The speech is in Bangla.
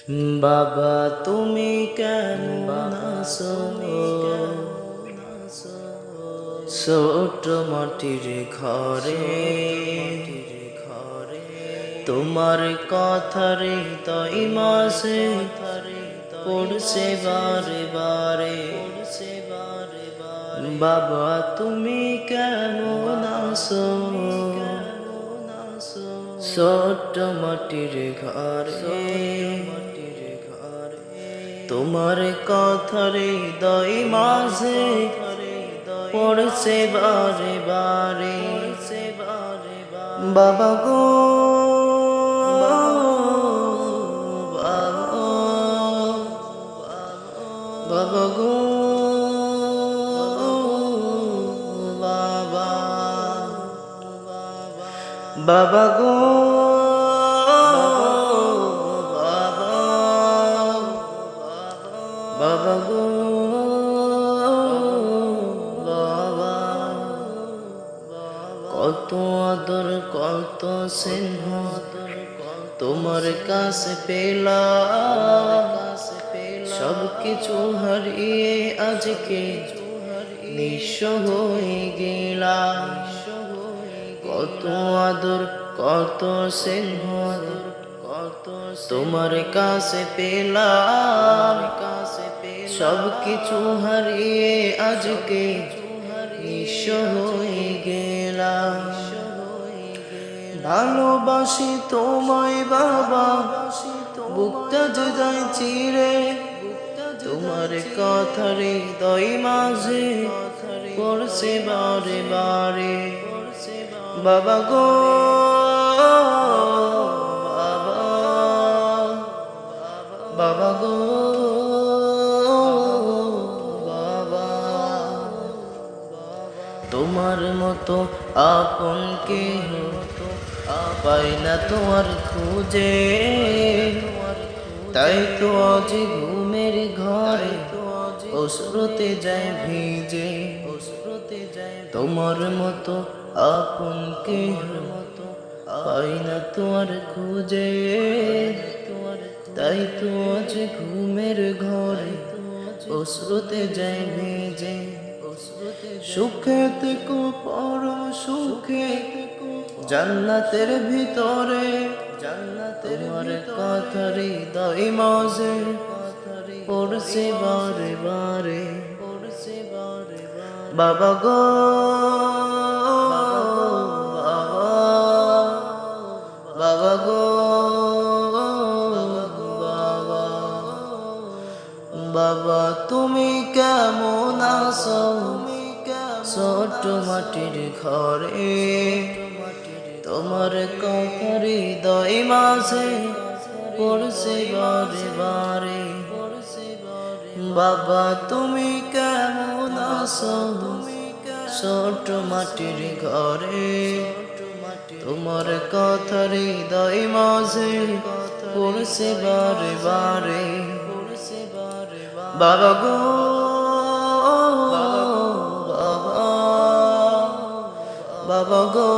বাবা তুমি কেমন আছো? ছোট মাটির ঘরে তোমার কথার তাই মাঝে পড়ছে বারে বারে। বাবা তুমি কেমন আছো? ছোট মাটির ঘরে তোমার কথার হৃদয় মাঝে পড়ছে বারে বারে। বাবা গো বাবা গো বাবা বাবা গো বাবা গো বাবা। কত আদর কত স্নেহ তোমার কাছে পেলাম, সব কিছু হারিয়ে আজকে নিঃস্ব হয়ে গেলাম। কত আদর কত স্নেহ তোমার কাছে পেলাম, সব কিছু হারিয়ে আজকে নিঃস্ব হয়ে গেলাম। ভালোবাসি তোমায় বাবা, বুকটা যে যায় চিরে, তোমার কথার হৃদয় মাঝে পড়ছে বারে বারে। বাবা গো বাবা বাবা গো বাবা। তোমার মতো আপন কেহ পাই না তোমার খুঁজে, তাই তো আজ ঘুমের ঘরে অশ্রুতে যায় ভিজে। তোমার মতো আপন কেহ পাই না তোমার খুঁজে, তাই তো আজ ঘুমের ঘরে অশ্রুতে যায় ভিজে। সুখে থেকো পরম সুখে জান্নাতের ভিতরে, তোমার কথার হৃদয় মাঝে পড়ছে বারে বারে। বাবা গো বাবা বাবা গো বাবা বাবা তুমি কেমন আছো? ছোট মাটির ঘরে তোমার কথার হৃদয় মাঝে পড়ছে বারে বারে। বাবা তুমি কেমন আছো? ছোট মাটির ঘরে তোমার কথার হৃদয় মাঝে পড়ছে বারে বারে। বাবা গো বাবা বাবা গো